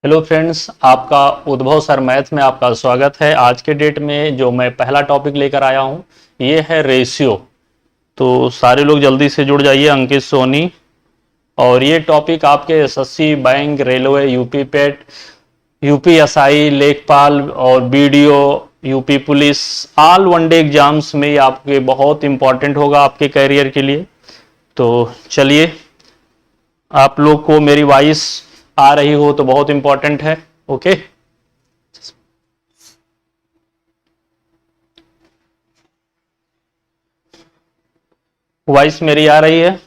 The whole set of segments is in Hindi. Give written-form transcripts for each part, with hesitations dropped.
हेलो फ्रेंड्स, आपका उद्भव सर मैथ में आपका स्वागत है। आज के डेट में जो मैं पहला टॉपिक लेकर आया हूँ ये है रेशियो। तो सारे लोग जल्दी से जुड़ जाइए, अंकित, सोनी। और ये टॉपिक आपके एसएससी, बैंक, रेलवे, यूपी पेट, यूपीएसआई, लेखपाल और BDO, UP police, all one day exams में ये आपके बहुत इंपॉर्टेंट होगा आपके करियर के लिए। तो चलिए, आप लोग को मेरी वॉइस आ रही हो तो बहुत इंपॉर्टेंट है। ओके, वॉइस मेरी आ रही है?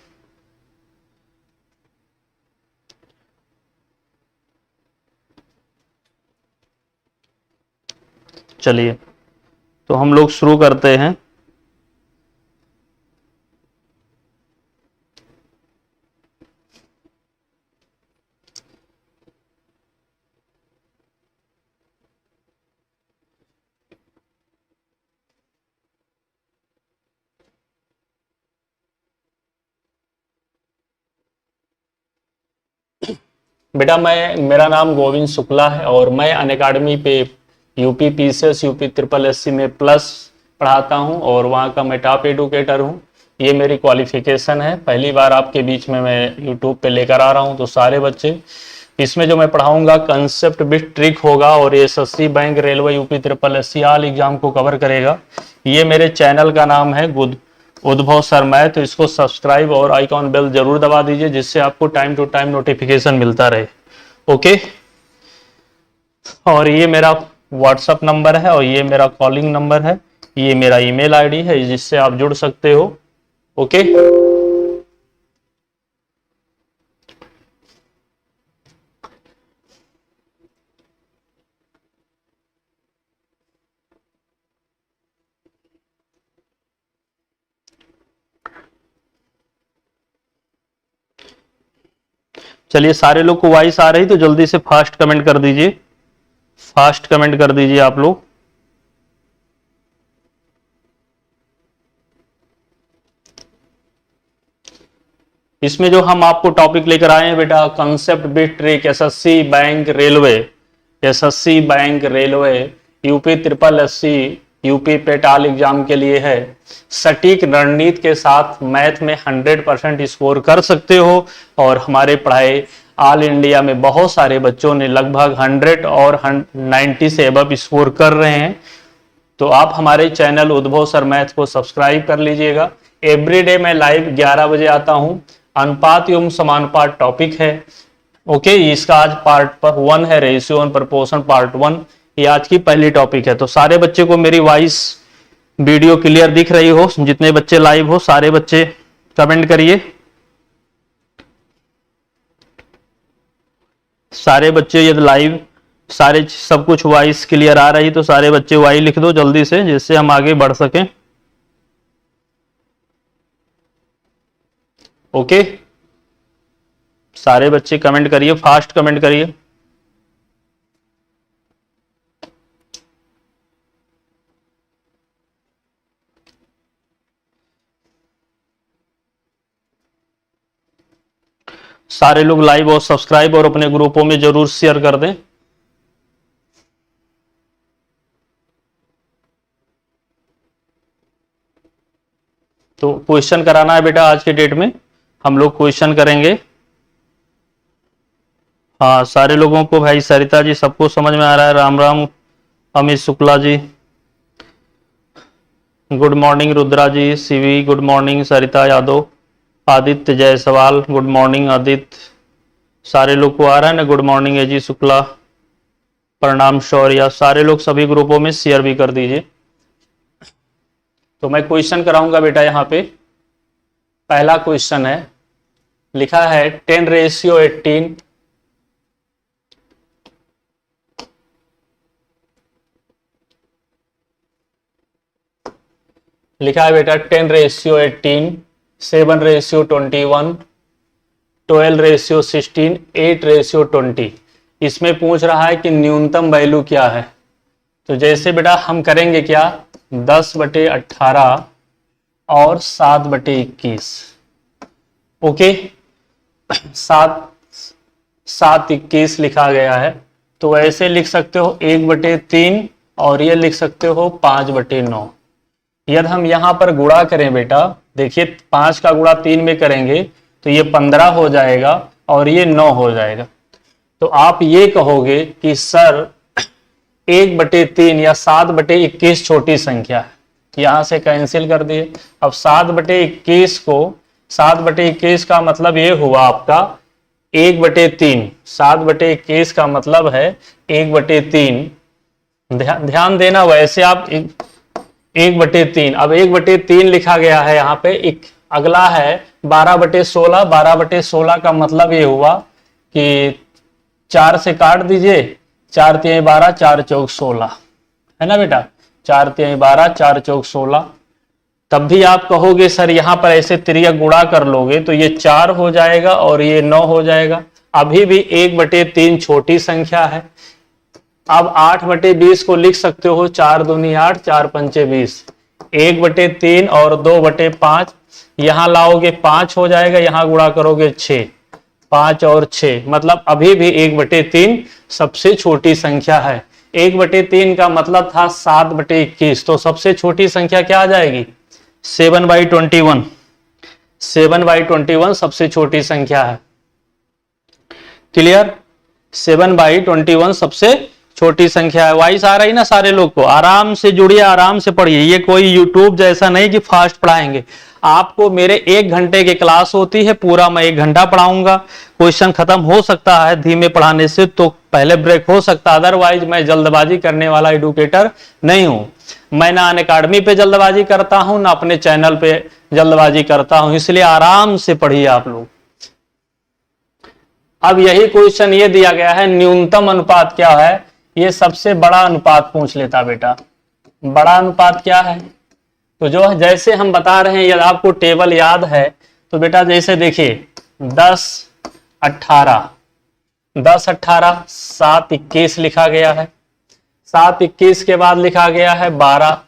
चलिए, तो हम लोग शुरू करते हैं। बेटा, मेरा नाम गोविंद शुक्ला है और मैं अनअकैडमी पे UP PCS, UP triple SC में प्लस पढ़ाता हूं और वहां का मैं टॉप एडुकेटर हूं। ये मेरी क्वालिफिकेशन है। पहली बार आपके बीच में मैं यूट्यूब पे लेकर आ रहा हूं। तो सारे बच्चे, इसमें जो मैं पढ़ाऊंगा कंसेप्ट बिट ट्रिक होगा और SSC, bank, railway, UP triple SC all exam को कवर करेगा। ये मेरे चैनल का नाम है उद्भव सर मैथ। तो इसको सब्सक्राइब और आइकॉन बेल जरूर दबा दीजिए, जिससे आपको टाइम टू टाइम नोटिफिकेशन मिलता रहे। ओके, और ये मेरा व्हाट्सअप नंबर है और ये मेरा कॉलिंग नंबर है। ये मेरा ईमेल आईडी है जिससे आप जुड़ सकते हो। ओके, चलिए, सारे लोग को वॉइस आ रही तो जल्दी से फास्ट कमेंट कर दीजिए। फास्ट कमेंट कर दीजिए आप लोग। इसमें जो हम आपको टॉपिक लेकर आए हैं बेटा, concept bit trick, SSC, bank, railway, SSC, bank, railway, UP triple SC, UP PET all exam के लिए है। सटीक रणनीति के साथ मैथ में 100% स्कोर कर सकते हो। और हमारे पढ़ाई ऑल इंडिया में बहुत सारे बच्चों ने लगभग 100 और 90 से अबव स्कोर कर रहे हैं। तो आप हमारे चैनल उद्भव सर मैथ को सब्सक्राइब कर लीजिएगा। एवरीडे मैं लाइव 11 बजे आता हूं। अनुपात एवं समानुपात टॉपिक है। ओके, इसका आज पार्ट 1 है, रेशियो एंड प्रोपोर्शन पार्ट 1। ये आज की पहली टॉपिक है। तो सारे बच्चे को मेरी वॉइस वीडियो क्लियर दिख रही हो? जितने बच्चे लाइव हो सारे बच्चे कमेंट करिए। सारे बच्चे यदि लाइव सारे सब कुछ वॉइस क्लियर आ रही तो सारे बच्चे वाई लिख दो जल्दी से, जिससे हम आगे बढ़ सकें। ओके, सारे बच्चे कमेंट करिए, फास्ट कमेंट करिए। सारे लोग लाइव और सब्सक्राइब और अपने ग्रुपों में जरूर शेयर कर दें। तो क्वेश्चन कराना है बेटा, आज के डेट में हम लोग क्वेश्चन करेंगे। हाँ, सारे लोगों को, भाई सरिता जी, सबको समझ में आ रहा है? राम राम अमित शुक्ला जी, गुड मॉर्निंग रुद्रा जी, सीवी गुड मॉर्निंग, सरिता यादव, आदित्य जायसवाल गुड मॉर्निंग, आदित्य। सारे लोग को आ रहा है ना गुड मॉर्निंग? एजी शुक्ला, प्रणाम शौर्या। सारे लोग सभी ग्रुपों में शेयर भी कर दीजिए। तो मैं क्वेश्चन कराऊंगा बेटा। यहाँ पे पहला क्वेश्चन है, लिखा है 10:18 लिखा है बेटा 10:18, 7:21, 12:16, 8:20। इसमें पूछ रहा है कि न्यूनतम वैल्यू क्या है। तो जैसे बेटा हम करेंगे क्या, 10/18 और 7/21। ओके, 7 7 21 लिखा गया है। तो ऐसे लिख सकते हो 1/3 और ये लिख सकते हो 5/9। यदि हम यहाँ पर गुणा करें बेटा, देखिए 5 का गुणा 3 में करेंगे तो ये 15 हो जाएगा और ये 9 हो जाएगा। तो आप ये कहोगे कि सर 1/3 या 7/21 छोटी संख्या है, यहां से कैंसिल कर दिए। अब 7/21 को 7/21 का मतलब ये हुआ आपका 1/3। 7/21 का मतलब है 1/3। ध्यान देना, वैसे आप 1/3, अब 1/3 लिखा गया है यहाँ पे। एक अगला है 12/16। 12/16 का मतलब ये हुआ कि 4 से काट दीजिए, 4 तिहाई 12, 4 चौक 16, है ना बेटा, 4 तिहाई 12, 4 चौक 16। तब भी आप कहोगे सर यहाँ पर ऐसे तिर्यक गुणा कर लोगे तो ये 4 हो जाएगा और ये 9 हो जाएगा। अभी भी 1/3 छोटी संख्या है। अब 8/20 को लिख सकते हो 4 दूनी 8, 4 पंचे 20। 1/3 और 2/5 यहाँ लाओगे 5 हो जाएगा, यहाँ गुणा करोगे 6, 5 और 6, मतलब अभी भी 1/3 सबसे छोटी संख्या है। 1/3 का मतलब था 7/21, तो सबसे छोटी संख्या क्या आ जाएगी? 7/21। 7/21 सबसे छोटी संख्या है। क्लियर? 7/21 सबसे छोटी संख्या है। वाइस आ रही ना सारे लोग को? आराम से जुड़िए, आराम से पढ़िए। ये कोई यूट्यूब जैसा नहीं कि फास्ट पढ़ाएंगे आपको। मेरे 1 घंटे की क्लास होती है, पूरा मैं 1 घंटा पढ़ाऊंगा। क्वेश्चन खत्म हो सकता है धीमे पढ़ाने से, तो पहले ब्रेक हो सकता है, अदरवाइज मैं जल्दबाजी करने वाला एडुकेटर नहीं हूं। मैं ना अनअकैडमी पे जल्दबाजी करता हूं, ना अपने चैनल पे जल्दबाजी करता हूं, इसलिए आराम से पढ़िए आप लोग। अब यही क्वेश्चन ये दिया गया है, न्यूनतम अनुपात क्या है? ये सबसे बड़ा अनुपात पूछ लेता बेटा। बड़ा अनुपात क्या है? तो जो जैसे हम बता रहे हैं, यदि आपको टेबल याद है तो बेटा जैसे देखिए 10 18, 10 18, 7 21 लिखा गया है। 7 21 के बाद लिखा गया है 12,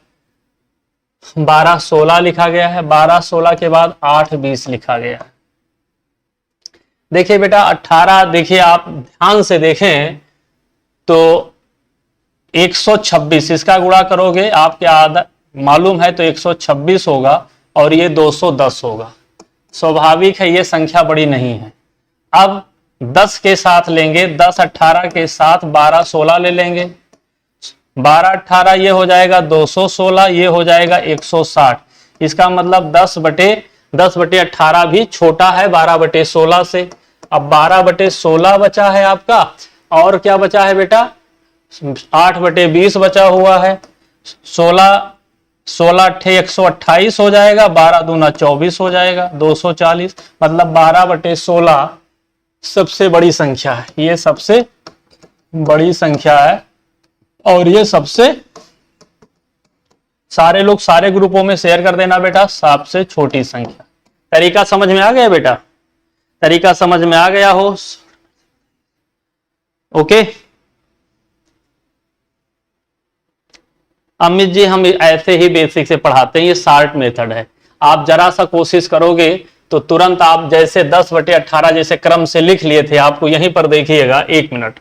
12 16 लिखा गया है। 12 16 के बाद 8 20 लिखा गया है। देखिए बेटा 18, देखिए आप ध्यान से देखें तो 126, इसका गुणा करोगे आपके आधा मालूम है तो 126 होगा और ये 210 होगा। स्वाभाविक है ये संख्या बड़ी नहीं है। अब 10 के साथ लेंगे, 10 18 के साथ 12 16 ले लेंगे। 12 18 ये हो जाएगा 216, ये हो जाएगा 160। इसका मतलब 10/18 भी छोटा है 12/16 से। अब 12/16 बचा है आपका, और क्या बचा है बेटा? 8/20 बचा हुआ है। 16 अट्ठे 128 हो जाएगा, 12 दूना 24 हो जाएगा, 240। मतलब 12/16 सबसे बड़ी संख्या है। ये सबसे बड़ी संख्या है और ये सबसे, सारे लोग सारे ग्रुपों में शेयर कर देना बेटा, सबसे छोटी संख्या। तरीका समझ में आ गया बेटा? तरीका समझ में आ गया हो? ओके अमित जी, हम ऐसे ही बेसिक से पढ़ाते हैं, ये शार्ट मेथड है। आप जरा सा कोशिश करोगे तो तुरंत आप जैसे 10/18 जैसे क्रम से लिख लिए थे, आपको यहीं पर देखिएगा, 1 मिनट।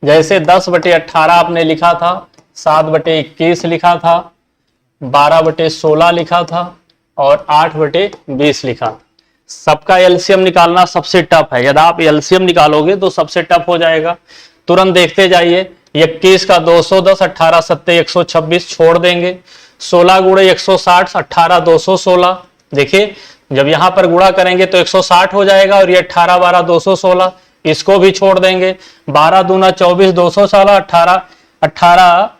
जैसे 10/18 आपने लिखा था, 7/21 लिखा था, 12/16 लिखा था और 8/20 लिखा था। सबका एलसीएम निकालना सबसे टफ है। यदि आप एलसीएम निकालोगे तो सबसे टफ हो जाएगा। तुरंत देखते जाइए, 21 का 210, 18 7 126 छोड़ देंगे। 16 गुणे 160, 18 216। देखिए जब यहां पर गुणा करेंगे तो 160 हो जाएगा और ये 18 12 216, इसको भी छोड़ देंगे। 12 दूना 24, 216, 18 18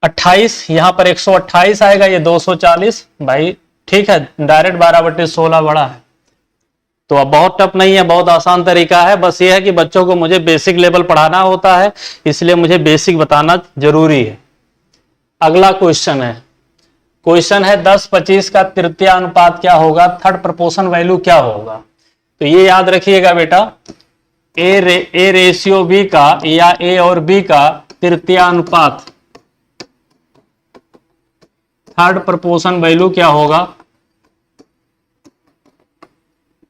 28, यहां पर 128 आएगा, ये 240। भाई ठीक है, डायरेक्ट 12/16 बड़ा है। तो अब बहुत टफ नहीं है, बहुत आसान तरीका है। बस ये है कि बच्चों को मुझे बेसिक लेवल पढ़ाना होता है, इसलिए मुझे बेसिक बताना जरूरी है। अगला क्वेश्चन है, क्वेश्चन है 10-25 का तृतीय अनुपात क्या होगा? थर्ड प्रपोर्शन वैल्यू क्या होगा? तो ये याद रखिएगा बेटा, ए रेशियो बी का या ए और बी का तृतीय अनुपात, थर्ड प्रपोर्शन वैल्यू क्या होगा?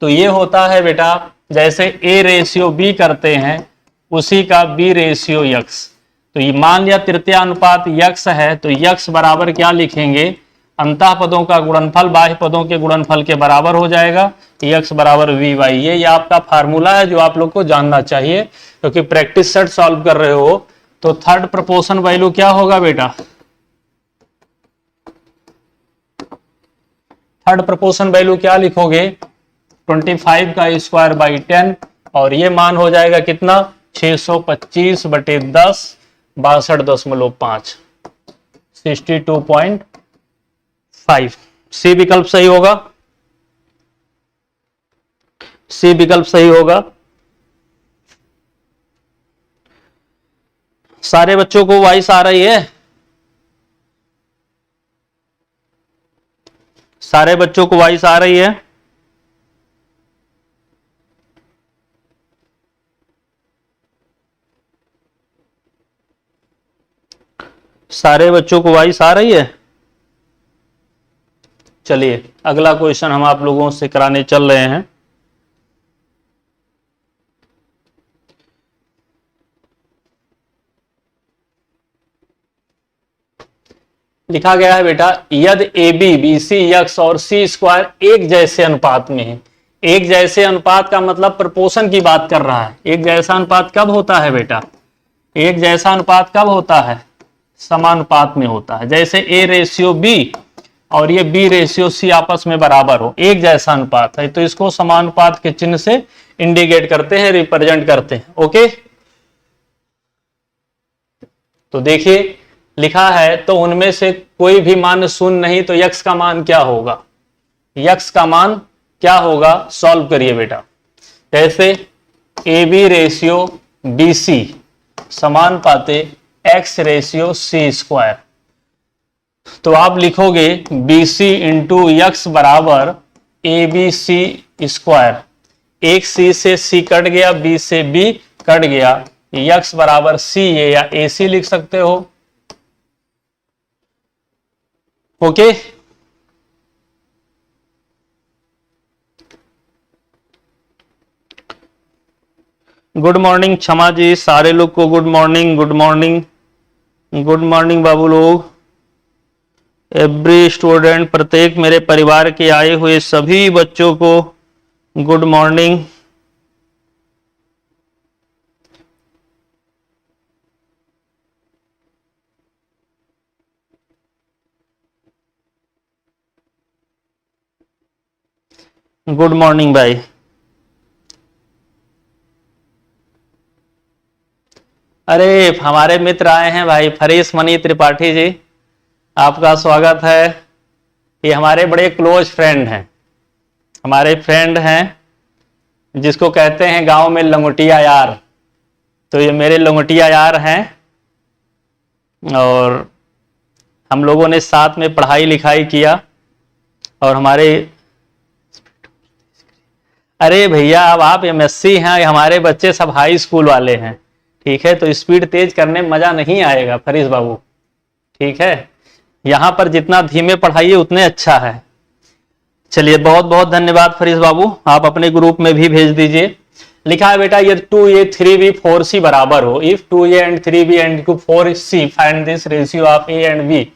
तो ये होता है बेटा जैसे A रेशियो B करते हैं उसी का B रेशियो यक्स। तो ये मान लिया तृतीय अनुपात यक्स है, तो यक्स बराबर क्या लिखेंगे, अंतः पदों का गुणनफल बाह्य पदों के गुणनफल के बराबर हो जाएगा, यक्स बराबर वी वाई। ये आपका फार्मूला है जो आप लोग को जानना चाहिए, क्योंकि प्रैक्टिस सेट सॉल्व कर रहे हो। तो थर्ड प्रोपोर्शन वैल्यू क्या होगा बेटा, थर्ड प्रोपोर्शन वैल्यू क्या लिखोगे, 25 का स्क्वायर बाई 10, और ये मान हो जाएगा कितना, 625 बटे 10, 62.5, 62.5। सी विकल्प सही होगा, सी विकल्प सही होगा। सारे बच्चों को वॉइस आ रही है, सारे बच्चों को वॉइस आ रही है। सारे बच्चों को वॉइस आ रही है। चलिए अगला क्वेश्चन हम आप लोगों से कराने चल रहे हैं। लिखा गया है बेटा, यदि ए बी बी सी यक्स और सी स्क्वायर एक जैसे अनुपात में है। एक जैसे अनुपात का मतलब प्रपोर्शन की बात कर रहा है। एक जैसा अनुपात कब होता है बेटा, एक जैसा अनुपात कब होता है, समानुपात में होता है। जैसे ए रेशियो बी और ये बी रेशियो सी आपस में बराबर हो, एक जैसा अनुपात है, तो इसको समानुपात के चिन्ह से इंडिकेट करते हैं, रिप्रेजेंट करते हैं। ओके, तो देखिए लिखा है, तो उनमें से कोई भी मान शून्य नहीं, तो यक्स का मान क्या होगा, यक्स का मान क्या होगा, सॉल्व करिए बेटा। जैसे A B ratio B C समानुपाते एक्स रेशियो सी स्क्वायर, तो आप लिखोगे बी सी इंटू यक्स बराबर ए बी सी स्क्वायर। एक सी से सी कट गया, बी से बी कट गया, यक्स बराबर सी ए या ए सी लिख सकते हो। ओके, गुड मॉर्निंग क्षमा जी, सारे लोग को good morning, good morning, good morning बाबू लोग, एवरी स्टूडेंट, प्रत्येक मेरे परिवार के आए हुए सभी बच्चों को गुड मॉर्निंग। गुड मॉर्निंग भाई। अरे हमारे मित्र आए हैं भाई, फरीस मनी त्रिपाठी जी, आपका स्वागत है। ये हमारे बड़े क्लोज फ्रेंड हैं, हमारे फ्रेंड हैं जिसको कहते हैं गांव में लंगोटिया यार। तो ये मेरे लंगोटिया यार हैं और हम लोगों ने साथ में पढ़ाई लिखाई किया। और हमारे, अरे भैया अब आप एमएससी हैं, हमारे बच्चे सब हाई स्कूल वाले हैं, ठीक है, तो स्पीड तेज करने में मजा नहीं आएगा फरीस बाबू, ठीक है, यहां पर जितना धीमे पढ़ाइए उतने अच्छा है। चलिए बहुत बहुत धन्यवाद फरीस बाबू, आप अपने ग्रुप में भी भेज दीजिए। लिखा है बेटा, यदि 2a 3b 4c बराबर हो, if 2a and 3b and 4c find this ratio of a and b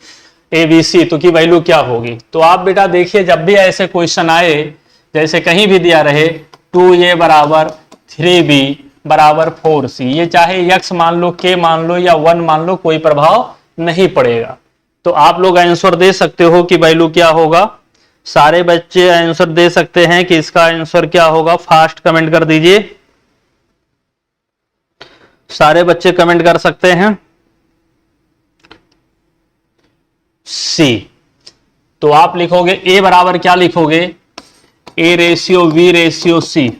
abc, तो की वैल्यू क्या होगी। तो आप बेटा देखिए, जब भी ऐसे क्वेश्चन आए, जैसे कहीं भी दिया रहे 2a बराबर 3b बराबर 4c, ये चाहे x मान लो, k मान लो या 1 मान लो, कोई प्रभाव नहीं पड़ेगा। तो आप लोग आंसर दे सकते हो कि वैल्यू क्या होगा। सारे बच्चे आंसर दे सकते हैं कि इसका आंसर क्या होगा, फास्ट कमेंट कर दीजिए। सारे बच्चे कमेंट कर सकते हैं C। तो आप लिखोगे A बराबर क्या लिखोगे, A ratio V ratio C।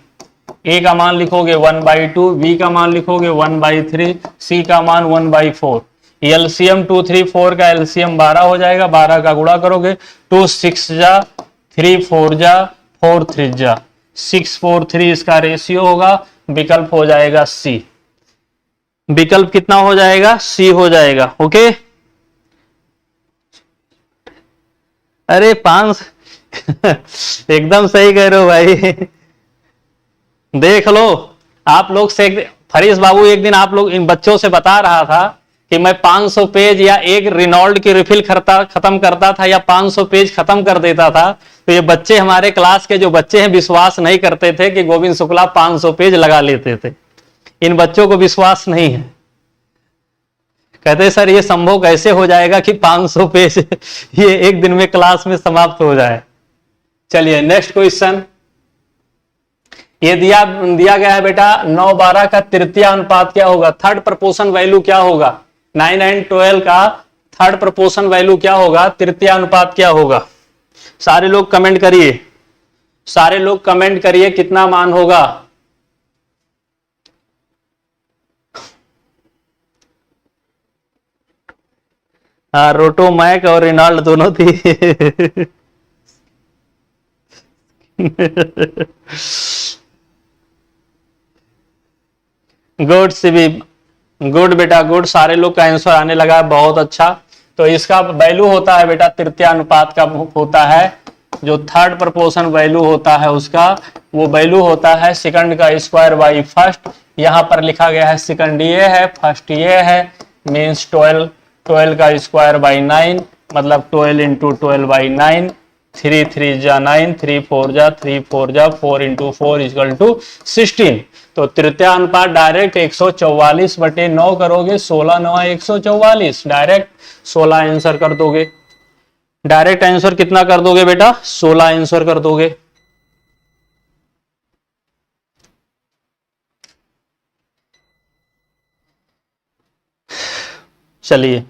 A का मान लिखोगे 1/2, V का मान लिखोगे 1/3, C का मान 1/4। एलसीएम 2 3 4 का एलसीएम 12 हो जाएगा, 12 का गुणा करोगे 2 6 जा 3 4 जा 4 3 जा 6 4 3 इसका रेशियो होगा, विकल्प हो जाएगा C। विकल्प कितना हो जाएगा, C हो जाएगा। ओके, अरे 5 एकदम सही कह रहे हो भाई, देख लो आप लोग से। फरीस बाबू एक दिन आप लोग इन बच्चों से बता रहा था कि मैं 500 पेज या एक रिनॉल्ड की रिफिल खत्म करता था या 500 पेज खत्म कर देता था। तो ये बच्चे, हमारे क्लास के जो बच्चे हैं, विश्वास नहीं करते थे कि गोविंद शुक्ला 500 पेज लगा लेते थे। इन बच्चों को विश्वास नहीं है। कहते सर ये संभव कैसे हो जाएगा कि 500 पेज ये एक दिन में क्लास में समाप्त हो जाए। चलिए नेक्स्ट क्वेश्चन। ये दिया गया है बेटा 9-12 का तृतीय अनुपात क्या होगा? थर्ड प्रपोर्शन वैल्यू क्या होगा? 9 and 12 का थर्ड प्रपोर्शन वैल्यू क्या होगा? तृतीय अनुपात क्या होगा? सारे लोग कमेंट करिए, सारे लोग कमेंट करिए कितना मान होगा? हाँ, रोटो मैक और रिनाल्ड दोनों थी। गुड सिबी, गुड बेटा गुड। सारे लोग का आंसर आने लगा है, बहुत अच्छा। तो इसका वैल्यू होता है बेटा तृतीय अनुपात का होता है, जो थर्ड प्रपोर्शन वैल्यू होता है उसका, वो वैल्यू होता है सेकंड का स्क्वायर बाई फर्स्ट। यहाँ पर लिखा गया है सेकंड ये है, फर्स्ट ये है, मीन्स 12 का स्क्वायर बाई 9, मतलब 12 इंटू 12 बाई 9, 3 3 जा 9, 3 4 जा 3 4 जा 4 इंटू 4 इक्वल टू 16। तो तृतीय अनुपात डायरेक्ट 144/9 करोगे, 16 9 144, डायरेक्ट 16 आंसर कर दोगे। डायरेक्ट आंसर कितना कर दोगे बेटा? 16 आंसर कर दोगे। चलिए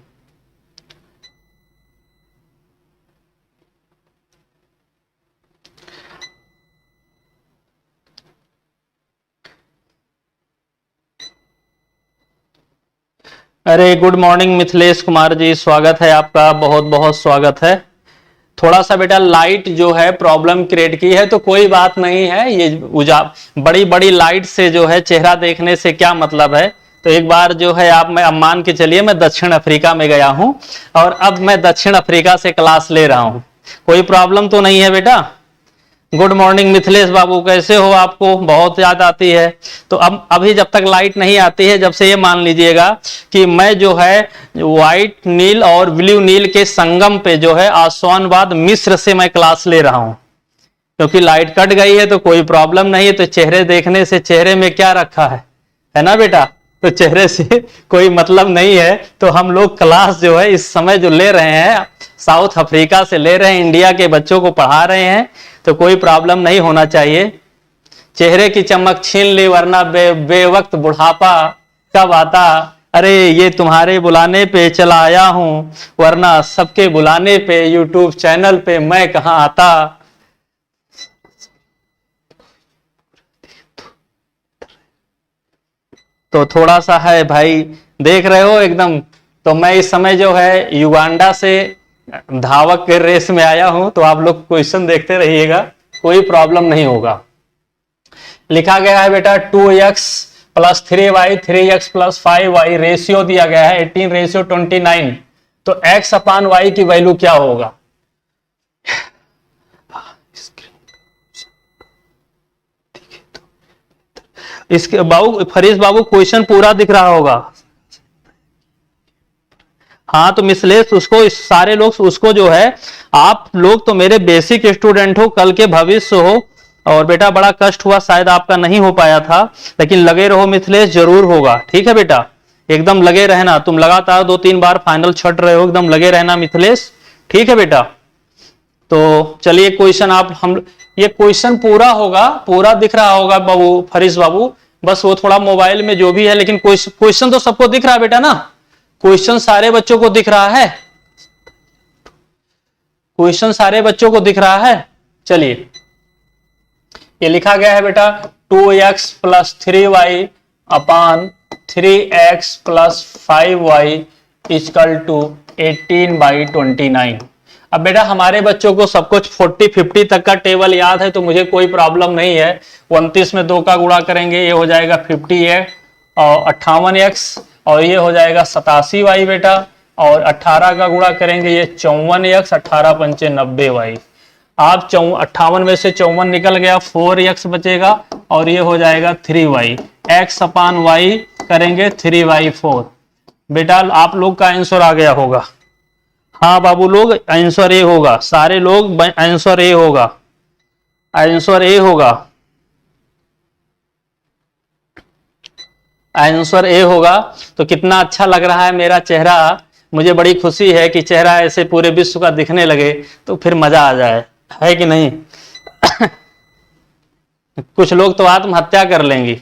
अरे गुड मॉर्निंग मिथिलेश कुमार जी, स्वागत है आपका, बहुत बहुत स्वागत है। थोड़ा सा बेटा लाइट जो है प्रॉब्लम क्रिएट की है, तो कोई बात नहीं है। ये बड़ी बड़ी लाइट से जो है चेहरा देखने से क्या मतलब है। तो एक बार जो है अब मान के चलिए मैं दक्षिण अफ्रीका में गया हूं और अब मैं दक्षिण अफ्रीका से क्लास ले रहा हूं, कोई प्रॉब्लम तो नहीं है बेटा। गुड मॉर्निंग मिथिलेश बाबू, कैसे हो? आपको बहुत याद आती है। तो अब अभी जब तक लाइट नहीं आती है, जब से ये मान लीजिएगा कि मैं जो है व्हाइट नील और ब्लू नील के संगम पे जो है आसवानबाद मिस्र से मैं क्लास ले रहा हूं। क्योंकि लाइट कट गई है तो कोई प्रॉब्लम नहीं है। तो चेहरे देखने से चेहरे में क्या रखा है ना बेटा? तो चेहरे से कोई मतलब नहीं है। तो हम लोग क्लास जो है इस समय जो ले रहे हैं साउथ अफ्रीका से ले रहे हैं, इंडिया के बच्चों को पढ़ा रहे हैं, तो कोई प्रॉब्लम नहीं होना चाहिए। चेहरे की चमक छीन ली वरना बेवक्त बुढ़ापा कब आता। अरे ये तुम्हारे बुलाने पे चला आया हूं, वरना सबके बुलाने पे यूट्यूब चैनल पे मैं कहां आता। तो थोड़ा सा है भाई, देख रहे हो एकदम। तो मैं इस समय जो है युगांडा से धावक के रेस में आया हूं। तो आप लोग क्वेश्चन देखते रहिएगा, कोई प्रॉब्लम नहीं होगा। लिखा गया है बेटा 2x + 3y 3x + 5y, ratio दिया गया है 18:29। तो x/y की वैल्यू क्या होगा? इसके बाबू, फरीस बाबू क्वेश्चन पूरा दिख रहा होगा। हाँ तो मिसलेस उसको, सारे लोग उसको जो है, आप लोग तो मेरे बेसिक स्टूडेंट हो, कल के भविष्य हो। और बेटा बड़ा कष्ट हुआ, शायद आपका नहीं हो पाया था, लेकिन लगे रहो मिथिलेश, जरूर होगा। ठीक है बेटा, एकदम लगे रहना। तुम लगातार 2-3 बार फाइनल छट रहे हो, एकदम लगे रहना मिथिलेश। ठीक है बेटा। तो चलिए क्वेश्चन ये क्वेश्चन पूरा होगा, पूरा दिख रहा होगा बाबू, फरीस बाबू। बस वो थोड़ा मोबाइल में जो भी है, लेकिन क्वेश्चन तो सबको दिख रहा है बेटा ना? क्वेश्चन सारे बच्चों को दिख रहा है? क्वेश्चन सारे बच्चों को दिख रहा है? चलिए ये लिखा गया है बेटा 2x + 3y / 3x + 5y = 18/29। अब बेटा हमारे बच्चों को सब कुछ 40-50 तक का टेबल याद है, तो मुझे कोई प्रॉब्लम नहीं है। 29 में 2 का गुणा करेंगे, ये हो जाएगा 50x और 58x, और ये हो जाएगा 87y बेटा। और 18 का गुणा करेंगे, ये 54x, 18×5 = 90y। आप 58 में से 54 निकल गया, 4x बचेगा, और ये हो जाएगा 3y, x अपान वाई करेंगे 3y4। बेटा आप लोग का आंसर आ गया होगा। हाँ बाबू लोग, आंसर ए होगा, सारे लोग आंसर ए होगा, आंसर ए होगा, आंसर ए होगा। तो कितना अच्छा लग रहा है मेरा चेहरा, मुझे बड़ी खुशी है कि चेहरा ऐसे पूरे विश्व का दिखने लगे तो फिर मजा आ जाए, है कि नहीं? कुछ लोग तो आत्महत्या कर लेंगी,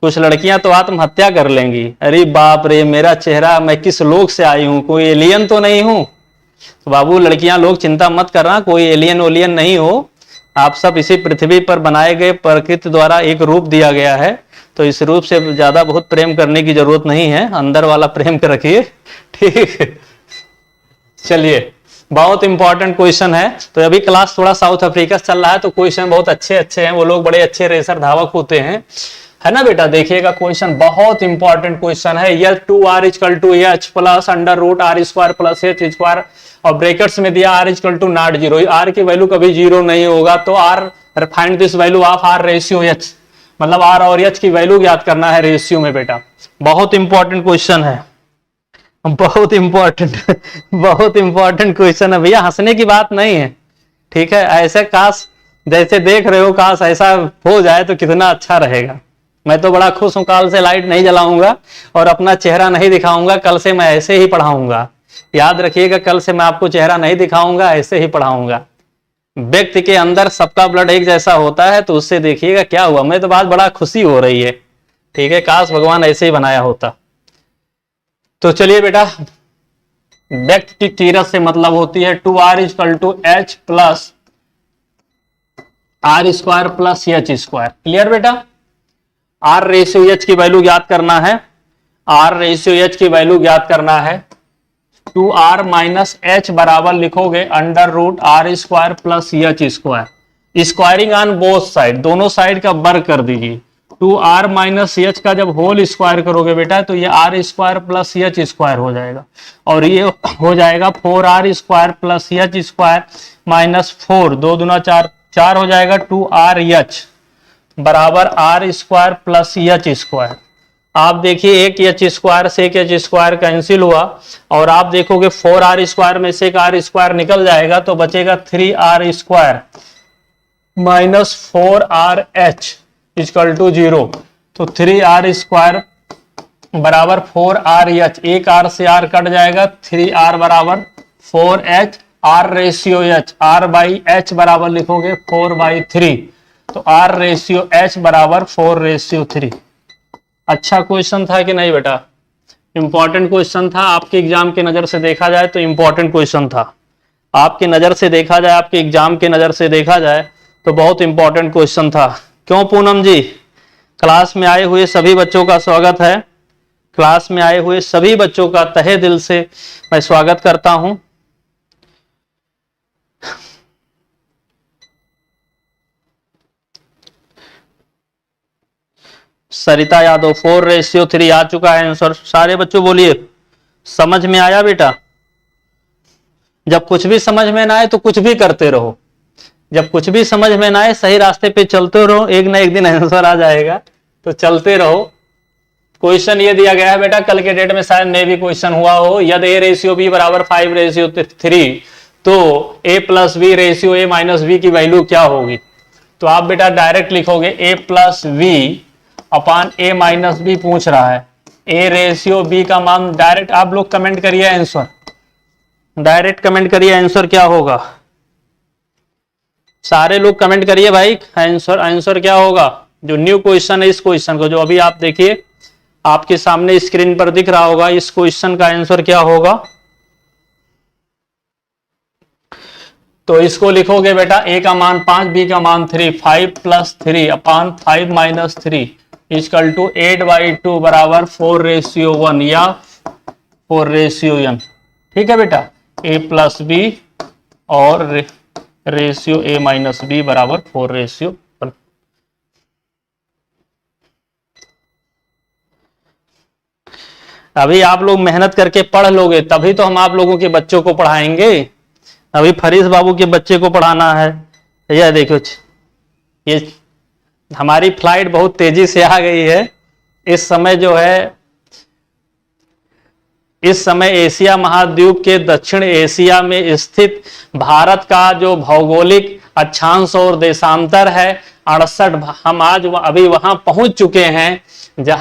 कुछ लड़कियां तो आत्महत्या कर लेंगी। अरे बाप रे, मेरा चेहरा, मैं किस लोक से आई हूं, कोई एलियन तो नहीं हूं? तो बाबू लड़कियां लोग चिंता मत करना, कोई एलियन ओलियन नहीं हो, आप सब इसी पृथ्वी पर बनाए गए प्रकृति द्वारा एक रूप दिया गया है, तो इस रूप से ज्यादा बहुत प्रेम करने की जरूरत नहीं है, अंदर वाला प्रेम कर रखिए, ठीक है। चलिए, बहुत इंपॉर्टेंट क्वेश्चन है। तो अभी क्लास थोड़ा साउथ अफ्रीका से चल रहा है, तो क्वेश्चन बहुत अच्छे अच्छे हैं, वो लोग बड़े अच्छे रेसर धावक होते हैं, है ना बेटा? देखिएगा क्वेश्चन बहुत इंपॉर्टेंट क्वेश्चन है। यह 2r equal to H plus under root R square plus H square, और ब्रेकेट्स में दिया r equal to not zero, r की वैल्यू कभी जीरो नहीं होगा, तो r find this value of r ratio h, मतलब r और h की वैल्यू ज्ञात करना है रेशियो में बेटा। बहुत इंपॉर्टेंट क्वेश्चन है, बहुत इंपॉर्टेंट बहुत इंपॉर्टेंट क्वेश्चन है भैया, हंसने की बात नहीं है, ठीक है? ऐसे काश जैसे देख रहे हो, काश ऐसा हो जाए तो कितना अच्छा रहेगा। मैं तो बड़ा खुश हूं, कल से लाइट नहीं जलाऊंगा और अपना चेहरा नहीं दिखाऊंगा, कल से मैं ऐसे ही पढ़ाऊंगा, याद रखिएगा, कल से मैं आपको चेहरा नहीं दिखाऊंगा, ऐसे ही पढ़ाऊंगा। व्यक्ति के अंदर सबका ब्लड एक जैसा होता है, तो उससे देखिएगा क्या हुआ, मैं तो बात बड़ा खुशी हो रही है, ठीक है? काश भगवान ऐसे ही बनाया होता। तो चलिए बेटा, व्यक्त की कीरत से मतलब होती है 2r equal to H plus R square plus H square. Clear बेटा? आर रेशियो एच की वैल्यू ज्ञात करना है, आर रेशियो एच की वैल्यू ज्ञात करना है। 2r माइनस एच बराबर लिखोगे under root R square plus H square, squaring on both side, दोनों साइड का वर्ग कर दीजिए। 2r माइनस एच का जब होल स्क्वायर करोगे बेटा, तो ये R square plus H square हो जाएगा, और ये हो जाएगा 4r square plus H square minus 4, 2 दूना 4, 4 हो जाएगा 2rh बराबर R square plus H square. आप देखिए एक एच स्क्वायर से एक एच स्क्वायर कैंसिल हुआ, और आप देखोगे 4r स्क्वायर में से एक r स्क्वायर निकल जाएगा, तो बचेगा 3r square minus 4rh equal to 0। तो 3r स्क्वायर बराबर 4rh, एक r से r कट जाएगा, 3r बराबर 4h, r ratio h, r by h बराबर लिखोगे 4/3, तो r रेशियो h बराबर 4/3। अच्छा क्वेश्चन था कि नहीं बेटा? इंपॉर्टेंट क्वेश्चन था, आपके एग्जाम के नजर से देखा जाए तो इंपॉर्टेंट क्वेश्चन था, आपके नजर से देखा जाए, आपके एग्जाम के नजर से देखा जाए तो बहुत इंपॉर्टेंट क्वेश्चन था। क्यों पूनम जी? क्लास में आए हुए सभी बच्चों का स्वागत है, क्लास में आए हुए सभी बच्चों का तहे दिल से मैं स्वागत करता हूं। सरिता यादव 4/3 आ चुका है आंसर, सारे बच्चों बोलिए समझ में आया बेटा? जब कुछ भी समझ में ना आए तो कुछ भी करते रहो, जब कुछ भी समझ में ना आए सही रास्ते पे चलते रहो, एक ना एक दिन आंसर आ जाएगा, तो चलते रहो। क्वेश्चन ये दिया गया है बेटा, कल के डेट में शायद ने भी क्वेश्चन हुआ हो, यदि a रेशियो b बराबर 5/3 तो a plus b ratio a minus b की वैल्यू क्या होगी? तो आप बेटा डायरेक्ट लिखोगे a plus b upon a minus b पूछ रहा है, a रेशियो b का मान डायरेक्ट आप लोग कमेंट करिए आंसर, डायरेक्ट कमेंट करिए आंसर क्या होगा, सारे लोग कमेंट करिए भाई आंसर, आंसर क्या होगा? जो न्यू क्वेश्चन है इस क्वेश्चन को, जो अभी आप देखिए आपके सामने स्क्रीन पर दिख रहा होगा, इस क्वेश्चन का आंसर क्या होगा? तो इसको लिखोगे बेटा a का मान 5, b का मान 3, 5 plus 3 upon 5 minus 3 equal to 8/2 बराबर 4/1 या 4/n। ठीक है बेटा, a प्लस b और रेशियो a माइनस b बराबर 4/1। अभी आप लोग मेहनत करके पढ़ लोगे तभी तो हम आप लोगों के बच्चों को पढ़ाएंगे। अभी फरीस बाबू के बच्चे को पढ़ाना है, यह देखो हमारी फ्लाइट बहुत तेजी से आ गई है। इस समय जो है, इस समय एशिया महाद्वीप के दक्षिण एशिया में स्थित भारत का जो भौगोलिक अक्षांश और देशांतर है 68, हम आज अभी वहां पहुंच चुके हैं।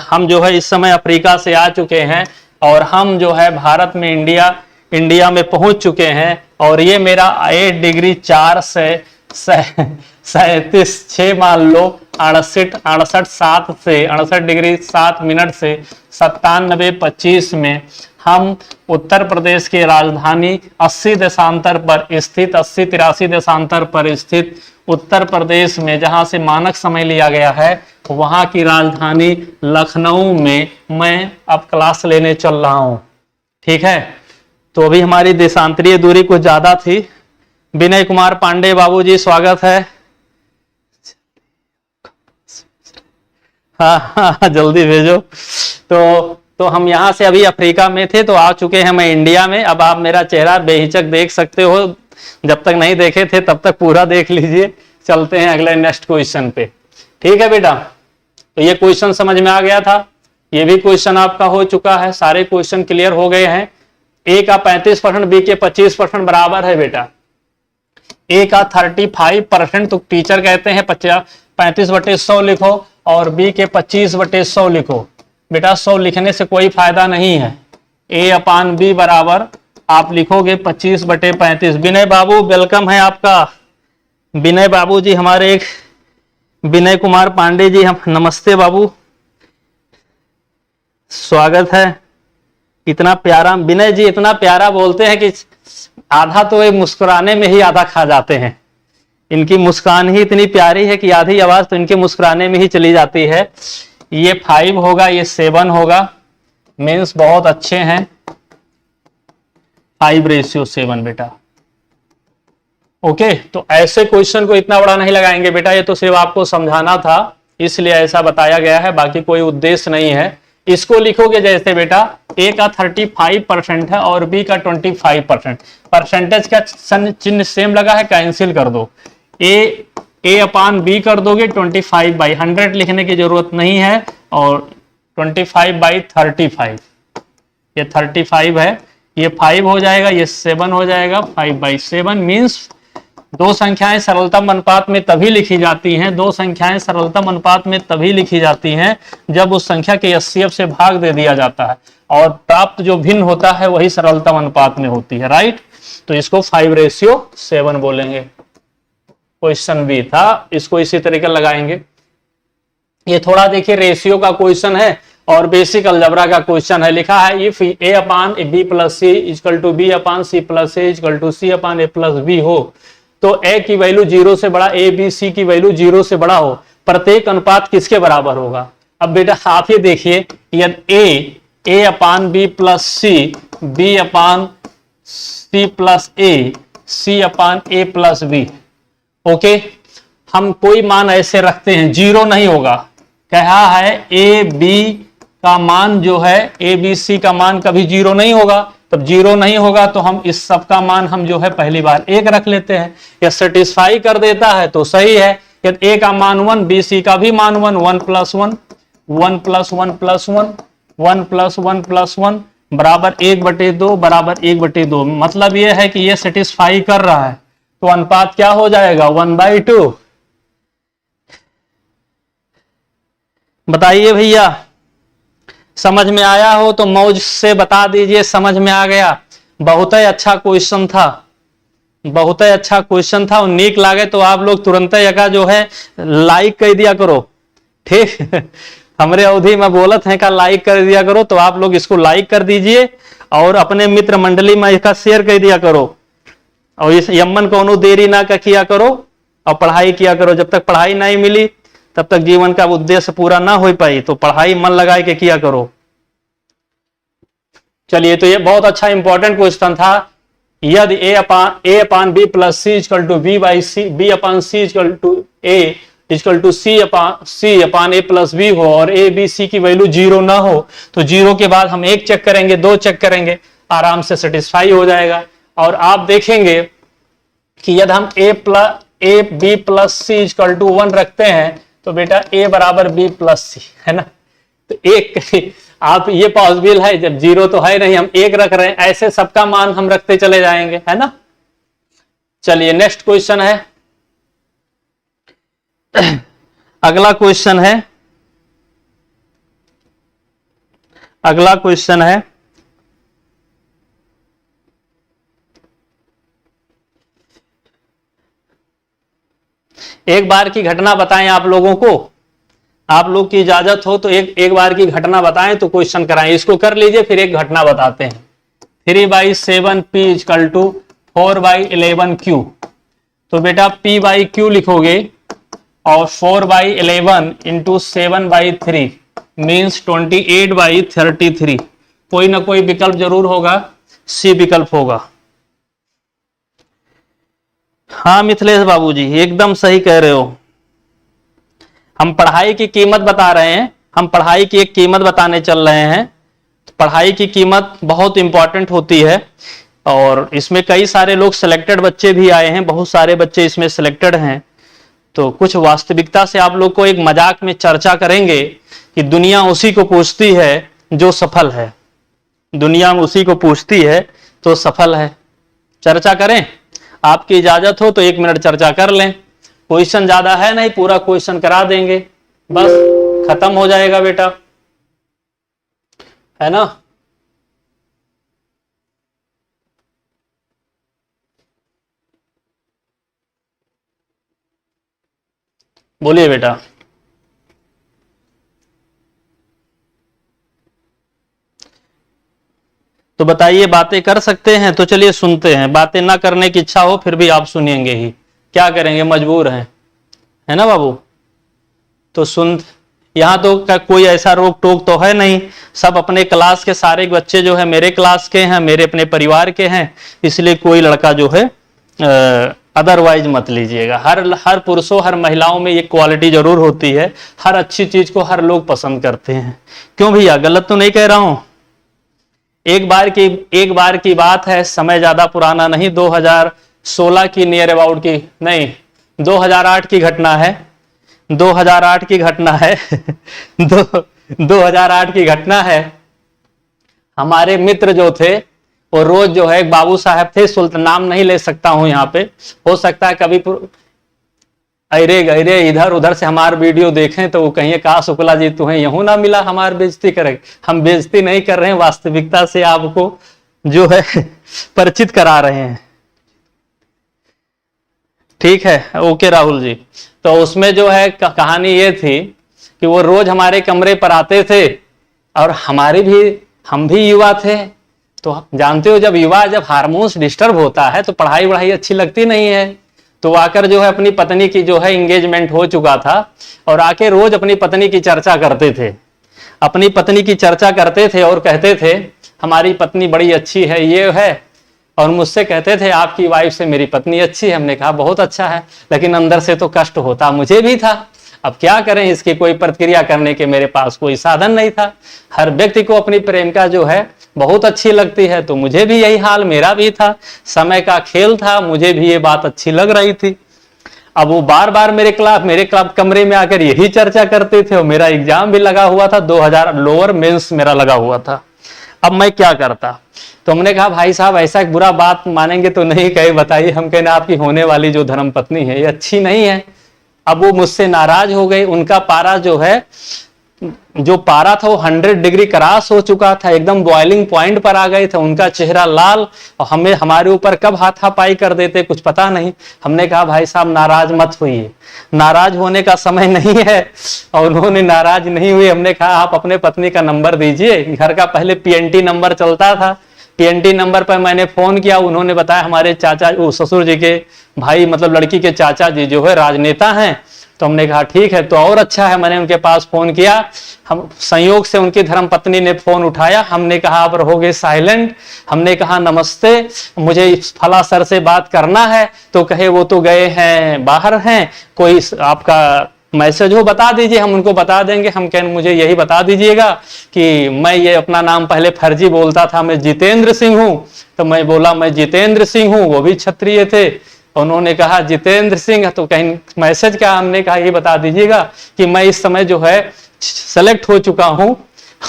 हम जो है इस समय अफ्रीका से आ चुके हैं और हम जो है भारत में इंडिया में पहुंच चुके हैं। और ये मेरा 8 डिग्री 4 से 37.6 मान लो 68 डिग्री 7 मिनट से 97.25 में हम उत्तर प्रदेश के राजधानी 80 देशांतर पर स्थित 80-83 देशांतर पर स्थित उत्तर प्रदेश में, जहां से मानक समय लिया गया है, वहां की राजधानी लखनऊ में मैं अब क्लास लेने चल रहा हूं। ठीक है, तो अभी हमारी देशांतरीय दूरी कुछ ज्यादा थी। विनय कुमार पांडे बाबूजी स्वागत है। हाँ, जल्दी भेजो। तो हम यहाँ से अभी अफ्रीका में थे, तो आ चुके हैं मैं इंडिया में। अब आप मेरा चेहरा बेहिचक देख सकते हो, जब तक नहीं देखे थे तब तक पूरा देख लीजिए। चलते हैं अगले नेक्स्ट क्वेश्चन पे। ठीक है बेटा, तो ये क्वेश्चन समझ में आ गया था, ये भी क्वेश्चन आपका हो चुका है, सारे क्वेश्चन क्लियर हो गए हैं। ए का 35%, बी के 25% बराबर है बेटा। ए का 35%, तो टीचर कहते हैं 35/100 लिखो, और बी के 25/100 लिखो। बेटा 100 लिखने से कोई फायदा नहीं है। A/B बराबर आप लिखोगे 25/35। विनय बाबू वेलकम है आपका। विनय बाबू जी हमारे एक विनय कुमार पांडे जी, हम नमस्ते बाबू, स्वागत है। इतना प्यारा विनय जी, इतना प्यारा बोलते हैं कि आधा तो ये मुस्कुराने में ही आधा खा जाते हैं। इनकी मुस्कान ही इतनी प्यारी है कि आधी आवाज तो इनके मुस्कुराने में ही चली जाती है। ये 5 होगा, ये 7 होगा, मीन्स बहुत अच्छे हैं। 5:7 बेटा। ओके, तो ऐसे क्वेश्चन को इतना बड़ा नहीं लगाएंगे बेटा, ये तो सिर्फ आपको समझाना था, इसलिए ऐसा बताया गया है, बाकी कोई उद्देश्य नहीं है। इसको लिखोगे जैसे बेटा, ए का 35% है और बी का 25%। परसेंटेज का चिन्ह सेम लगा है, कैंसिल कर दो। A/B कर दोगे 25/100 लिखने की जरूरत नहीं है, और 25/35, ये 35 है, ये 5 हो जाएगा, ये 7 हो जाएगा। 5/7 मीन्स दो संख्याएं सरलतम अनुपात में तभी लिखी जाती हैं, दो संख्याएं सरलतम अनुपात में तभी लिखी जाती हैं जब उस संख्या के HCF से भाग दे दिया जाता है, और प्राप्त जो भिन्न होता है वही सरलतम अनुपात में होती है। राइट, तो इसको 5:7 बोलेंगे। क्वेश्चन बी था, इसको इसी तरीके लगाएंगे। ये थोड़ा देखिए रेशियो का क्वेश्चन है और बेसिक अलजबरा का क्वेश्चन है। लिखा है if A/B + C = B/C + A = C/A + B हो, तो A की वैल्यू 0 से बड़ा, A B C की वैल्यू 0 से बड़ा हो, प्रत्येक अनुपात किसके बराबर होगा? अब बेटा आप ही देखिए, यदि A/B + C, B/C + A, C/A + B, okay, हम कोई मान ऐसे रखते हैं, 0 नहीं होगा। कहा है A B का मान जो है, A B C का मान कभी 0 नहीं होगा, तब 0 नहीं होगा तो हम इस सब का मान हम जो है पहली बार 1 रख लेते हैं। यह सेटिस्फाई कर देता है तो सही है। यदि A का मान 1, B C का भी मान 1, 1 + 1, 1 + 1 + 1, 1 + 1 + 1 बराबर 1/2 बराबर 1/2। मतलब यह है कि यह सेटिस्फाई कर रहा है, तो अनुपात क्या हो जाएगा? 1/2। बताइए भैया, समझ में आया हो तो मौज से बता दीजिए समझ में आ गया। बहुत ही अच्छा क्वेश्चन था, बहुत ही अच्छा क्वेश्चन था, और नीक लागे तो आप लोग तुरंत का जो है लाइक कर दिया करो। ठीक हमरे अवधि में बोलत है का लाइक कर दिया करो, तो आप लोग इसको लाइक कर दीजिए और अपने मित्र मंडली में इसका शेयर कर दिया करो, और इस यमन को देरी ना किया करो, और पढ़ाई किया करो। जब तक पढ़ाई नहीं मिली तब तक जीवन का उद्देश्य पूरा ना हो पाई, तो पढ़ाई मन लगाए के किया करो। चलिए, तो ये बहुत अच्छा इंपॉर्टेंट क्वेश्चन था। यदि A/B + C = B/C, B/C = A = C/A + B हो, और A B C की वैल्यू 0 ना हो, तो 0 के बाद हम 1 चेक करेंगे, 2 चेक करेंगे, आराम से सेटिस्फाई हो जाएगा। और आप देखेंगे कि यदि हम A B + C = 1 रखते हैं, तो बेटा a बराबर b प्लस सी, है ना। तो एक आप ये पॉसिबल है, जब जीरो तो है नहीं, हम एक रख रहे हैं, ऐसे सबका मान हम रखते चले जाएंगे, है ना। चलिए नेक्स्ट क्वेश्चन है। अगला क्वेश्चन है, अगला क्वेश्चन है एक बार की घटना बताएं आप लोगों को, आप लोग की इजाजत हो तो एक बार की घटना बताएं तो क्वेश्चन कराएं। इसको कर लीजिए, फिर एक घटना बताते हैं। 3/7p equal to 4/11q। तो बेटा p बाई क्यू लिखोगे और 4/11 इंटू 7/3 मीन्स 28/33। कोई ना कोई विकल्प जरूर होगा, सी विकल्प होगा। हाँ मिथिलेश बाबूजी एकदम सही कह रहे हो। हम पढ़ाई की कीमत बता रहे हैं, हम पढ़ाई की एक कीमत बताने चल रहे हैं। पढ़ाई की कीमत बहुत इंपॉर्टेंट होती है और इसमें कई सारे लोग सिलेक्टेड बच्चे भी आए हैं, बहुत सारे बच्चे इसमें सिलेक्टेड हैं। तो कुछ वास्तविकता से आप लोग को एक मजाक में चर्चा करेंगे कि दुनिया उसी को पूछती है जो सफल है, दुनिया में उसी को पूछती है तो सफल है। चर्चा करें? आपकी इजाजत हो तो 1 मिनट चर्चा कर लें। क्वेश्चन ज्यादा है नहीं, पूरा क्वेश्चन करा देंगे, बस खत्म हो जाएगा बेटा, है ना। बोलिए बेटा। तो बताइए, बातें कर सकते हैं? तो चलिए सुनते हैं। बातें ना करने की इच्छा हो फिर भी आप सुनिएंगे ही, क्या करेंगे, मजबूर हैं, है ना बाबू। तो सुन, यहाँ तो कोई ऐसा रोक टोक तो है नहीं, सब अपने क्लास के सारे बच्चे जो है मेरे क्लास के हैं, मेरे अपने परिवार के हैं, इसलिए कोई लड़का जो है अदरवाइज मत लीजिएगा। हर पुरुषों हर महिलाओं में ये क्वालिटी जरूर होती है, हर अच्छी चीज को हर लोग पसंद करते हैं। क्यों भैया, गलत तो नहीं कह रहा हूं? एक बार की बात है, समय ज्यादा पुराना नहीं, 2016 की नियर अबाउट की नहीं, 2008 की घटना है, 2008 की घटना है 2008 की घटना है। हमारे मित्र जो थे वो रोज जो है, एक बाबू साहब थे, सुल्तान, नाम नहीं ले सकता हूं यहाँ पे, हो सकता है कभी अरे गहरे इधर उधर से हमारे वीडियो देखें तो वो कहिए कहा शुक्ला जी तुम्हें यूं ना मिला, हमारी बेइज्जती करें। हम बेइज्जती नहीं कर रहे हैं, वास्तविकता से आपको जो है परिचित करा रहे हैं। ठीक है, ओके राहुल जी। तो उसमें जो है कहानी ये थी कि वो रोज हमारे कमरे पर आते थे और हम भी युवा थे। तो जानते हो, जब हार्मोन्स डिस्टर्ब होता है तो पढ़ाई अच्छी लगती नहीं है। तो आकर जो है अपनी पत्नी की जो है एंगेजमेंट हो चुका था और आके रोज अपनी पत्नी की चर्चा करते थे, अपनी पत्नी की चर्चा करते थे और कहते थे हमारी पत्नी बड़ी अच्छी है, ये है। और मुझसे कहते थे आपकी वाइफ से मेरी पत्नी अच्छी है। हमने कहा बहुत अच्छा है, लेकिन अंदर से तो कष्ट होता मुझे भी था। अब क्या करें, इसकी कोई प्रतिक्रिया करने के मेरे पास कोई साधन नहीं था। हर व्यक्ति को अपनी प्रेमिका जो है बहुत अच्छी लगती है, तो मुझे भी यही हाल मेरा भी था। समय का खेल था, मुझे भी ये बात अच्छी लग रही थी। अब वो बार बार मेरे क्लब कमरे में आकर यही चर्चा करते थे और मेरा एग्जाम भी लगा हुआ था, 2000 लोअर मेंस मेरा लगा हुआ था। अब मैं क्या करता? तो हमने कहा भाई साहब ऐसा एक बुरा बात मानेंगे तो नहीं, कहे बताइए। हम कहना आपकी होने वाली जो धर्मपत्नी है ये अच्छी नहीं है। अब वो मुझसे नाराज हो गई। उनका पारा जो पारा था वो 100 डिग्री क्रॉस हो चुका था, एकदम बॉइलिंग पॉइंट पर आ गए थे। उनका चेहरा लाल और हमारे ऊपर कब हाथापाई कर देते कुछ पता नहीं। हमने कहा भाई साहब नाराज मत होइए, नाराज होने का समय नहीं है। और उन्होंने नाराज नहीं हुए। हमने कहा आप अपने पत्नी का नंबर दीजिए। घर का पहले PNT नंबर चलता था, PNT नंबर पर मैंने फोन किया। उन्होंने बताया हमारे चाचा ससुर जी के भाई, मतलब लड़की के चाचा जी जो है राजनेता हैं। तो हमने कहा ठीक है, तो और अच्छा है। मैंने उनके पास फोन किया, हम संयोग से उनकी धर्मपत्नी ने फोन उठाया। हमने कहा आप रहोगे साइलेंट। हमने कहा नमस्ते, मुझे फला सर से बात करना है। तो कहे वो तो गए हैं, बाहर हैं, कोई आपका मैसेज हो बता दीजिए, हम उनको बता देंगे। हम कहें मुझे यही बता दीजिएगा कि मैं ये अपना नाम पहले फर्जी बोलता था, मैं जितेंद्र सिंह हूँ। तो मैं बोला मैं जितेंद्र सिंह हूँ, वो भी क्षत्रिय थे। उन्होंने कहा जितेंद्र सिंह, तो कहीं मैसेज क्या, हमने कहा ये बता दीजिएगा कि मैं इस समय जो है सेलेक्ट हो चुका हूं,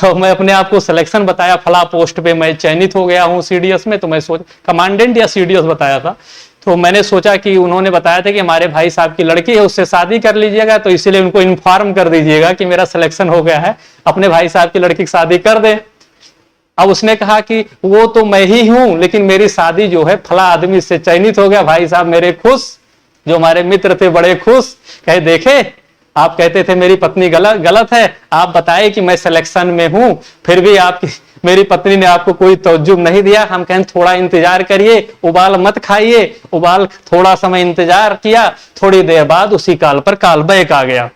और मैं अपने आप को सिलेक्शन बताया, फला पोस्ट पे मैं चयनित हो गया हूं सीडीएस में। तो मैं सोच, कमांडेंट या सीडीएस बताया था, तो मैंने सोचा कि उन्होंने बताया था कि हमारे भाई साहब की लड़की है, उससे शादी कर लीजिएगा, तो इसीलिए उनको इन्फॉर्म कर दीजिएगा कि मेरा सिलेक्शन हो गया है, अपने भाई साहब की लड़की की शादी कर दे। अब उसने कहा कि वो तो मैं ही हूं, लेकिन मेरी शादी जो है फला आदमी से चयनित हो गया। भाई साहब मेरे खुश, जो हमारे मित्र थे बड़े खुश, कहे देखे आप कहते थे मेरी पत्नी गलत है, आप बताए कि मैं सिलेक्शन में हूं, फिर भी आपकी मेरी पत्नी ने आपको कोई तवज्जुह नहीं दिया। हम कहें थोड़ा इंतजार करिए, उबाल मत खाइए। उबाल, थोड़ा समय इंतजार किया, थोड़ी देर बाद उसी काल पर काल बैक आ गया।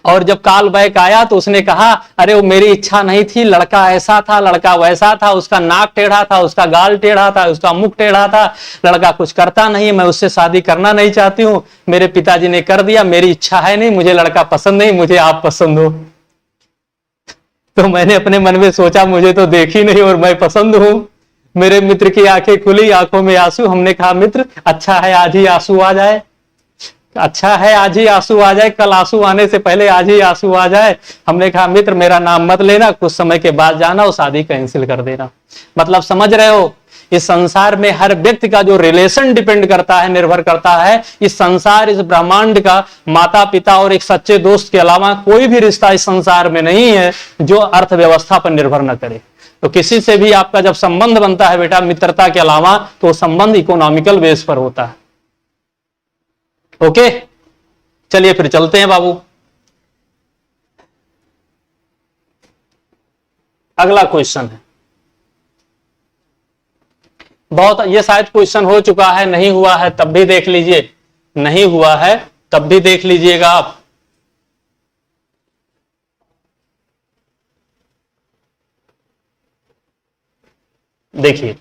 और जब काल बैक आया तो उसने कहा अरे वो मेरी इच्छा नहीं थी, लड़का ऐसा था, लड़का वैसा था, उसका नाक टेढ़ा था, उसका गाल टेढ़ा था, उसका मुख टेढ़ा था, लड़का कुछ करता नहीं, मैं उससे शादी करना नहीं चाहती हूं, मेरे पिताजी ने कर दिया, मेरी इच्छा है नहीं, मुझे लड़का पसंद नहीं, मुझे आप पसंद हो। तो मैंने अपने मन में सोचा मुझे तो देखी नहीं और मैं पसंद हूं। मेरे मित्र की आंखें खुली, आंखों में आंसू। हमने कहा मित्र अच्छा है आज ही आंसू आ जाए, अच्छा है आज ही आंसू आ जाए, कल आंसू आने से पहले आज ही आंसू आ जाए। हमने कहा मित्र मेरा नाम मत लेना, कुछ समय के बाद जाना और शादी कैंसिल कर देना। मतलब समझ रहे हो, इस संसार में हर व्यक्ति का जो रिलेशन डिपेंड करता है, निर्भर करता है, इस संसार, इस ब्रह्मांड का माता पिता और एक सच्चे दोस्त के अलावा कोई भी रिश्ता इस संसार में नहीं है जो अर्थव्यवस्था पर निर्भर न करे। तो किसी से भी आपका जब संबंध बनता है बेटा मित्रता के अलावा, तो संबंध इकोनॉमिकल बेस पर होता है। ओके, चलिए फिर चलते हैं बाबू। अगला क्वेश्चन है, बहुत, ये शायद क्वेश्चन हो चुका है, नहीं हुआ है तब भी देख लीजिए, नहीं हुआ है तब भी देख लीजिएगा आप। देखिए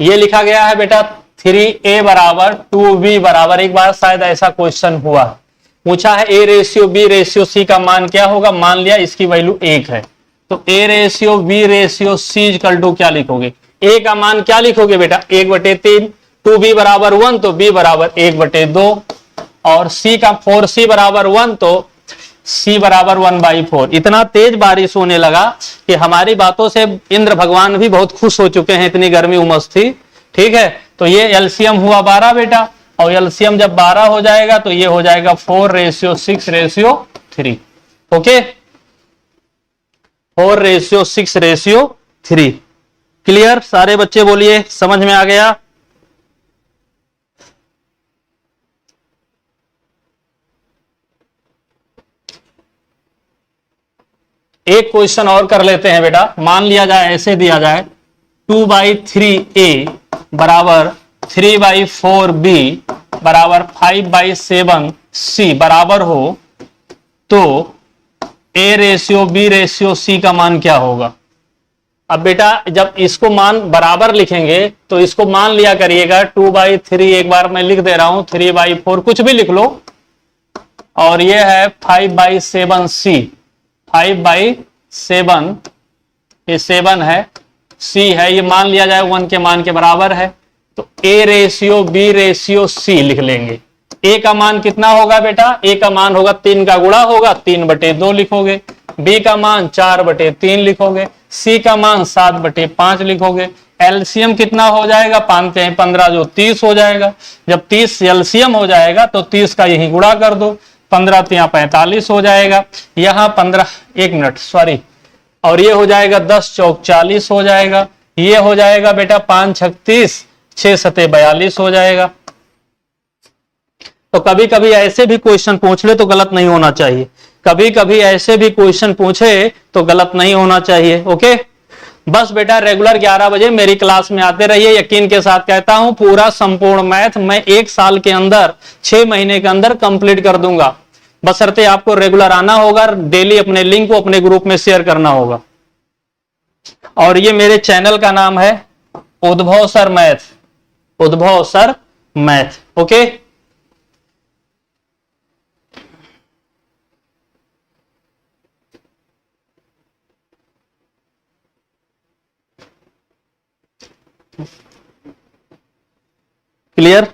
ये लिखा गया है बेटा 3a बराबर 2b बराबर, एक बार शायद ऐसा क्वेश्चन हुआ, पूछा है a ratio b ratio c का मान क्या होगा। मान लिया इसकी वैल्यू 1 है, तो a ratio b ratio c equal to क्या लिखोगे, a का मान क्या लिखोगे बेटा 1/3, 2b बराबर 1 तो b बराबर 1/2, और c का 4c बराबर 1 तो c बराबर 1/4। इतना तेज बारिश होने लगा कि हमारी बातों से इंद्र भगवान भी बहुत खुश हो चुके हैं, इतनी गर्मी उमस थी। ठीक है, तो ये एलसीएम हुआ 12 बेटा, और एलसीएम जब 12 हो जाएगा तो ये हो जाएगा 4:6:3। ओके, 4:6:3। क्लियर, सारे बच्चे बोलिए समझ में आ गया। एक क्वेश्चन और कर लेते हैं बेटा, मान लिया जाए ऐसे दिया जाए 2/3a बराबर 3/4b बराबर 5/7c बराबर हो, तो a ratio b ratio c का मान क्या होगा। अब बेटा जब इसको मान बराबर लिखेंगे तो इसको मान लिया करिएगा 2/3, एक बार मैं लिख दे रहा हूं 3/4, कुछ भी लिख लो, और ये है 5/7c, 5/7, ये 7 है, c है, ये मान लिया जाए 1 के मान के बराबर है, तो a ratio b ratio c लिख लेंगे। a का मान कितना होगा बेटा, a का मान होगा 3 का गुणा होगा, 3/2 लिखोगे, b का मान 4/3 लिखोगे, c का मान 7/5 लिखोगे। एलसीएम कितना हो जाएगा, 5 के 15 जो 30 हो जाएगा। जब 30 एलसीएम हो जाएगा तो 30 का यही गुणा कर दो, 15 तो यहाँ 45 हो जाएगा, यहाँ 15, 1 मिनट सॉरी, और ये हो जाएगा 10 चौक 40 हो जाएगा, ये हो जाएगा बेटा 5 छक 30, 6 सते 42 हो जाएगा। तो कभी कभी ऐसे भी क्वेश्चन पूछ ले तो गलत नहीं होना चाहिए, कभी कभी ऐसे भी क्वेश्चन पूछे तो गलत नहीं होना चाहिए। ओके, बस बेटा रेगुलर 11 बजे मेरी क्लास में आते रहिए। यकीन के साथ कहता हूं पूरा संपूर्ण मैथ मैं 1 साल के अंदर, 6 महीने के अंदर कंप्लीट कर दूंगा, बशर्ते आपको रेगुलर आना होगा, डेली अपने लिंक को अपने ग्रुप में शेयर करना होगा। और ये मेरे चैनल का नाम है उद्भव सर मैथ, उद्भव सर मैथ। Okay, clear.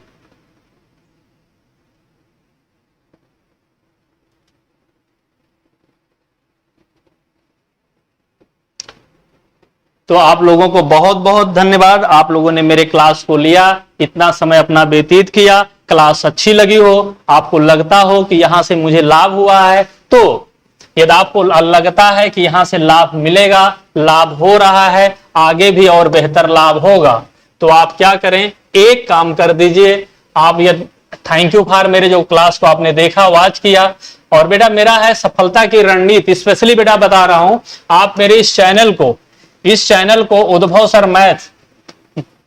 तो आप लोगों को बहुत बहुत धन्यवाद, आप लोगों ने मेरे क्लास को लिया, इतना समय अपना व्यतीत किया, क्लास अच्छी लगी हो, आपको लगता हो कि यहां से मुझे लाभ हुआ है, तो यदि आपको लगता है कि यहां से लाभ मिलेगा, लाभ हो रहा है, आगे भी और बेहतर लाभ होगा, तो आप क्या करें, एक काम कर दीजिए। आप यदि थैंक यू फॉर मेरे जो क्लास को आपने देखा, वॉच किया, और बेटा मेरा है सफलता की रणनीति, स्पेशली बेटा बता रहा हूं, आप मेरे इस चैनल को उद्भव सर मैथ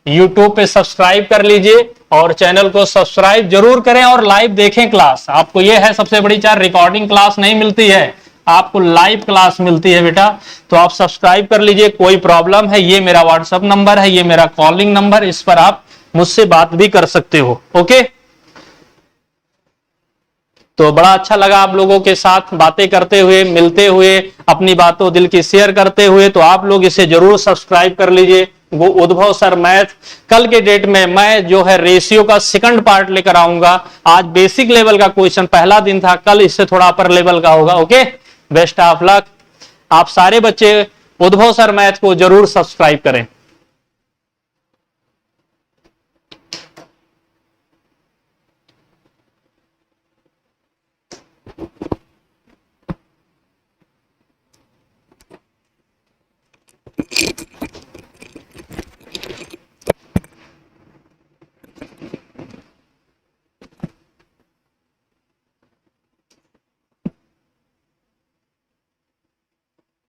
यूट्यूब पे सब्सक्राइब कर लीजिए, और चैनल को सब्सक्राइब जरूर करें और लाइव देखें क्लास। आपको यह है सबसे बड़ी चार, रिकॉर्डिंग क्लास नहीं मिलती है, आपको लाइव क्लास मिलती है बेटा। तो आप सब्सक्राइब कर लीजिए। कोई प्रॉब्लम है, ये मेरा व्हाट्सएप नंबर है, ये मेरा कॉलिंग नंबर, इस पर आप मुझसे बात भी कर सकते हो। ओके, तो बड़ा अच्छा लगा आप लोगों के साथ बातें करते हुए, मिलते हुए, अपनी बातों दिल की शेयर करते हुए। तो आप लोग इसे जरूर सब्सक्राइब कर लीजिए, वो उद्भव सर मैथ। कल के डेट में मैं जो है रेशियो का सेकंड पार्ट लेकर आऊंगा। आज बेसिक लेवल का क्वेश्चन पहला दिन था, कल इससे थोड़ा अपर लेवल का होगा। Okay, best of luck. आप सारे बच्चे उद्भव सर मैथ को जरूर सब्सक्राइब करें।